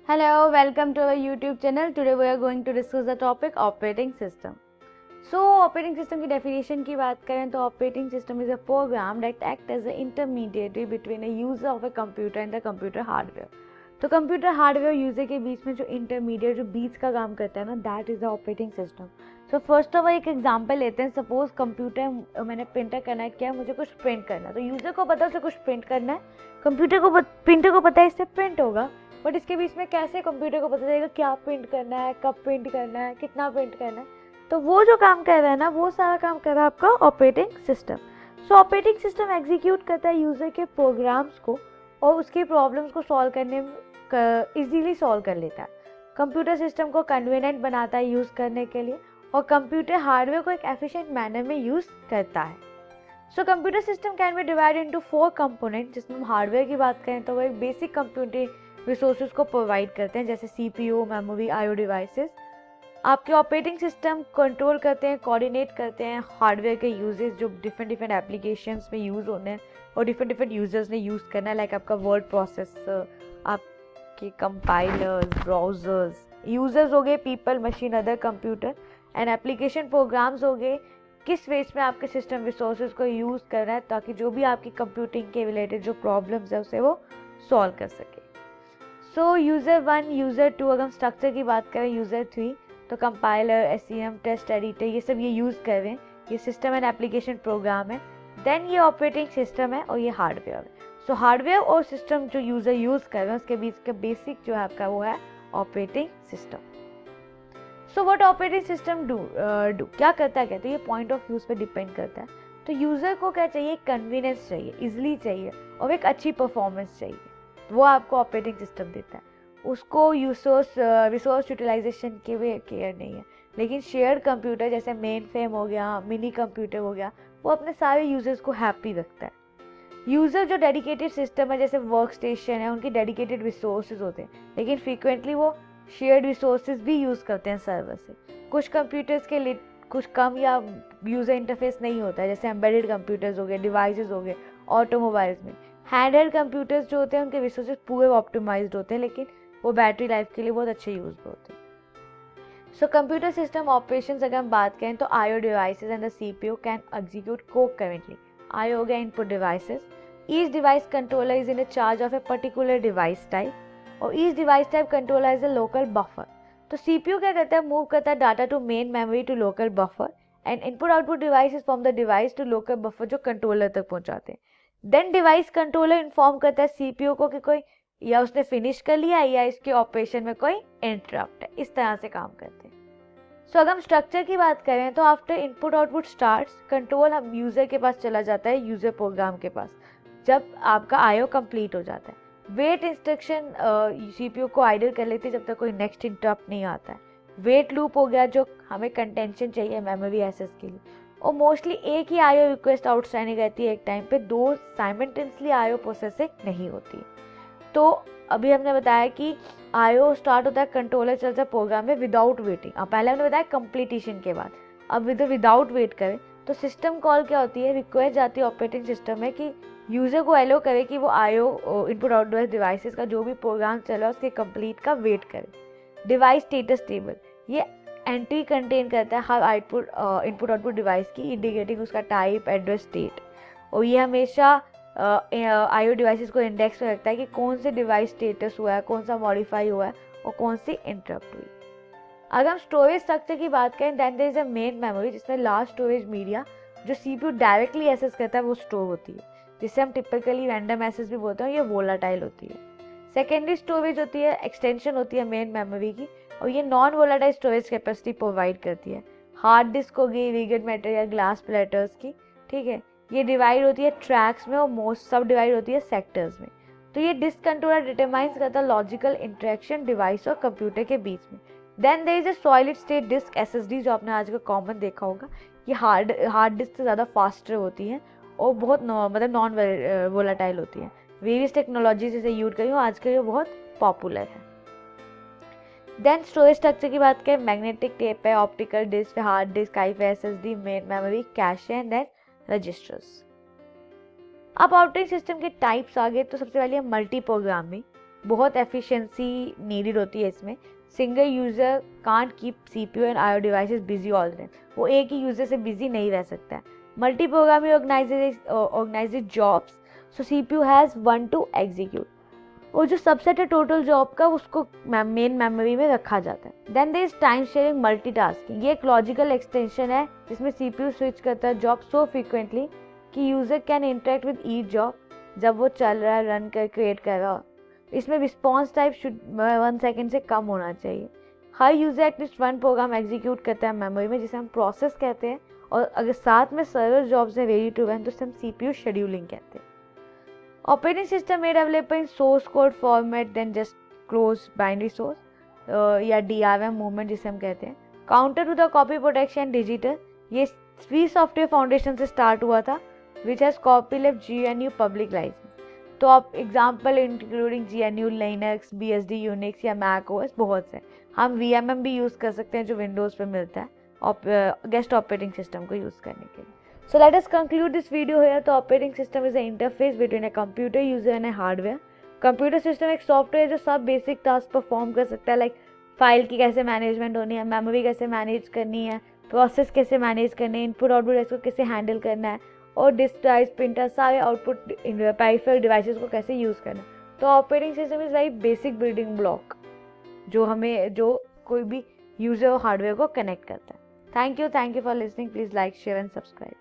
Hello, welcome to our YouTube channel. Today we are going to discuss the topic operating system. So, operating system की definition की बात करें तो operating system is a program that acts as an intermediary between a user of a computer and the computer hardware. तो computer hardware user के बीच में जो इंटरमीडिएट जो बीच का काम करता है ना, that is the operating system. So first of all एक एग्जांपल लेते हैं. सपोज कंप्यूटर मैंने प्रिंटर कनेक्ट किया, मुझे कुछ प्रिंट करना है. तो यूजर को पता है उसे कुछ प्रिंट करना है, प्रिंटर को पता है इससे प्रिंट होगा. बट इसके बीच में कैसे कंप्यूटर को पता चलेगा क्या प्रिंट करना है, कब प्रिंट करना है, कितना प्रिंट करना है. तो वो जो काम कर रहा है ना, वो सारा काम कर रहा है आपका ऑपरेटिंग सिस्टम. सो ऑपरेटिंग सिस्टम एग्जीक्यूट करता है यूजर के प्रोग्राम्स को और उसके प्रॉब्लम्स को सॉल्व करने में इजीली सॉल्व कर लेता है. कंप्यूटर सिस्टम को कन्वीनियंट बनाता है यूज़ करने के लिए और कंप्यूटर हार्डवेयर को एक एफिशिएंट मैनर में यूज़ करता है. So computer system can be divide into 4 component. जिसमें हम हार्डवेयर की बात करें तो वो एक बेसिक कंप्यूटिंग रिसोर्सेज को प्रोवाइड करते हैं, जैसे CPU, मेमोरी, IO डिवाइसेस. आपके ऑपरेटिंग सिस्टम कंट्रोल करते हैं, कोऑर्डिनेट करते हैं हार्डवेयर के यूजेस जो डिफरेंट एप्लीकेशंस में यूज़ होने हैं और डिफरेंट यूजर्स ने यूज़ करना है. लाइक आपका वर्ड प्रोसेसर, आपके कंपाइलर्स, ब्राउजर्स, यूजर्स हो गए people, machine, other computer and application programs हो गए. किस वेज में आपके सिस्टम रिसोर्सेज को यूज़ कर रहा है ताकि जो भी आपकी कंप्यूटिंग के रिलेटेड जो प्रॉब्लम्स है उसे वो सॉल्व कर सके. सो यूज़र 1, यूज़र 2, अगर हम स्ट्रक्चर की बात करें यूज़र 3 तो कंपाइलर, SCM, टेस्ट एडिटर, ये सब ये यूज़ कर रहे हैं. ये सिस्टम एंड एप्लीकेशन प्रोग्राम है. देन ये ऑपरेटिंग सिस्टम है और ये हार्डवेयर है. सो हार्डवेयर और सिस्टम जो यूज़र यूज़ कर रहे हैं उसके बीच का बेसिक जो है आपका वो है operating system. So what operating system do क्या करता है, कहते हैं ये पॉइंट ऑफ यूज़ पे डिपेंड करता है. तो यूज़र को क्या चाहिए, कन्वीनियंस चाहिए, इजीली चाहिए और एक अच्छी परफॉर्मेंस चाहिए. वो आपको ऑपरेटिंग सिस्टम देता है. उसको रिसोर्स यूटिलाइजेशन के भी केयर नहीं है. लेकिन शेयर्ड कंप्यूटर जैसे मेन फ्रेम हो गया, मिनी कंप्यूटर हो गया, वो अपने सारे यूजर्स को हैप्पी रखता है. यूज़र जो डेडिकेटेड सिस्टम है जैसे वर्क स्टेशन है, उनकी डेडिकेटेड रिसोर्सेज होते हैं, लेकिन फ्रीक्वेंटली वो शेयर्ड रिसोर्सेज भी यूज़ करते हैं सर्वर से. कुछ कंप्यूटर्स के लिए कुछ कम या यूज़र इंटरफेस नहीं होता है, जैसे एम्बेडेड कंप्यूटर्स हो गए, डिवाइसेस हो गए ऑटोमोबाइल्स में. हैंडहेल्ड कंप्यूटर्स जो होते हैं उनके रिसोर्सेज पूरे ऑप्टिमाइज्ड होते हैं, लेकिन वो बैटरी लाइफ के लिए बहुत अच्छे यूज होते हैं. सो कंप्यूटर सिस्टम ऑपरेशंस अगर हम बात करें तो IO devices and the CPU can execute concurrently. IO हो गया input devices. Each device controller is in charge of a particular device type और each device type controller is a local buffer. तो CPU क्या करता है, move करता है data to main memory to local buffer and input output device from the device to local buffer जो controller तक पहुंचाते हैं. देन डिवाइस कंट्रोलर इन्फॉर्म करता है CPU को कि कोई या उसने फिनिश कर लिया या इसके ऑपरेशन में कोई इंटरप्ट है. इस तरह से काम करते हैं. सो अगर हम स्ट्रक्चर की बात करें तो after input output starts control हम यूज़र के पास चला जाता है, यूज़र प्रोग्राम के पास, जब आपका IO कंप्लीट हो जाता है. वेट इंस्ट्रक्शन CPU को आइडल कर लेती है जब तक कोई नेक्स्ट इंटरप्ट नहीं आता है. वेट लूप हो गया जो हमें कंटेंशन चाहिए मेमोरी एक्सेस के लिए. और मोस्टली एक ही IO रिक्वेस्ट आउटस्टैंडिंग रहती है एक टाइम पे, दो साइमल्टेनियसली IO प्रोसेसिंग नहीं होती है. तो अभी हमने बताया कि IO स्टार्ट होता है, कंट्रोलर चलता है प्रोग्राम में विदाउट वेटिंग. अब पहले हमने बताया कंप्लीटेशन के बाद, अब विदाउट वेट करें तो सिस्टम कॉल क्या होती है, रिक्वेस्ट जाती है ऑपरेटिंग सिस्टम में कि यूज़र को एलो करे कि वो IO इनपुट आउटपुट डिवाइसेस का जो भी प्रोग्राम चल रहा है उसके कंप्लीट का वेट करे. डिवाइस स्टेटस टेबल ये एंट्री कंटेन करता है हर इनपुट आउटपुट डिवाइस की, इंडिकेटिंग उसका टाइप, एड्रेस, स्टेट. और ये हमेशा IO डिवाइसेस को इंडेक्स में रखता है कि कौन से डिवाइस स्टेटस हुआ है, कौन सा मॉडिफाई हुआ है और कौन सी इंटरप्ट हुई. अगर हम स्टोरेज स्ट्रक्चर की बात करें then there is a main memory जिसमें लार्ज स्टोरेज मीडिया जो CPU डायरेक्टली एक्सेस करता है वो स्टोर होती है, जिसे हम टिपिकली रैंडम एक्सेस भी बोलते हैं. ये वोलाटाइल होती है. सेकेंडरी स्टोरेज होती है, एक्सटेंशन होती है मेन मेमोरी की, और ये non volatile storage capacity provide करती है. हार्ड डिस्क होगी रिजिड मेटल या ग्लास प्लेटर्स की, ठीक है. ये डिवाइड होती है ट्रैक्स में और मोस्ट सब डिवाइड होती है सेक्टर्स में. तो ये डिस्क कंट्रोलर डिटरमाइंस करता है लॉजिकल इंटरेक्शन डिवाइस और कंप्यूटर के बीच में. Then there is a solid state disk SSD जो आपने आज का कॉमन देखा होगा. ये हार्ड डिस्क से ज़्यादा फास्टर होती है और बहुत नॉन वोलाटाइल होती है. वेरियस टेक्नोलॉजी से यूज करी आजकल ये बहुत पॉपुलर है. देन स्टोरेज स्ट्रक्चर की बात करें, मैग्नेटिक टेप है, optical disk, hard disk, SSD, main memory, cache and then registers. अब ऑपरेटिंग सिस्टम के टाइप्स आ गए तो सबसे पहले है मल्टी प्रोग्रामिंग. बहुत एफिशिएंसी नीडेड होती है इसमें। Single user can't keep CPU and IO devices busy all the time, वो एक ही यूज़र से बिजी नहीं रह सकता है। Multi programming organises jobs, so CPU has one two execute, और जो सबसेट है टोटल जॉब का उसको मेन मेमोरी में रखा जाता है। Then there is time sharing multitasking, ये एक लॉजिकल एक्सटेंशन है जिसमें CPU स्विच करता है जॉब सो फ्रीक्वेंटली कि user can interact with each job जब वो चल रहा है, रन कर क्रिएट कर रहा हो। इसमें रिस्पॉन्स टाइप शुड 1 सेकेंड से कम होना चाहिए। हर यूज़र एटलीस्ट 1 प्रोग्राम एग्जीक्यूट करता है मेमोरी में, जिसे हम प्रोसेस कहते हैं, और अगर साथ में सर्वर जॉब्स हैं रेडी टू रन तो उसे हम CPU शेड्यूलिंग कहते हैं। Operating system made available in source code format then just close binary source या DRM मूवमेंट जिसे हम कहते हैं। Counter to the copy protection digital, ये फ्री सॉफ्टवेयर फाउंडेशन से स्टार्ट हुआ था, which has copy left GNU public license. तो आप example including GNU Linux, BSD Unix या मैक OS बहुत से। हम VMM भी यूज़ कर सकते हैं जो विंडोज़ पे मिलता है गेस्ट ऑपरेटिंग सिस्टम को यूज़ करने के लिए। So let us conclude this video here. The operating system is the interface between a computer user and a hardware. Computer system एक सॉफ्टवेयर जो सब बेसिक टास्क परफॉर्म कर सकता है, लाइक फाइल की कैसे मैनेजमेंट होनी है, मेमोरी कैसे मैनेज करनी है, प्रोसेस कैसे मैनेज करनी है, इनपुट आउटपुट इसको कैसे हैंडल करना है, और डिस्क ड्राइव प्रिंटर सारे आउटपुट पेरिफेरल डिवाइसेस को कैसे यूज़ करना है। तो operating system is very basic building block जो कोई भी यूज़र और हार्डवेयर को कनेक्ट करता है। Thank you for listening. Please like, share and subscribe.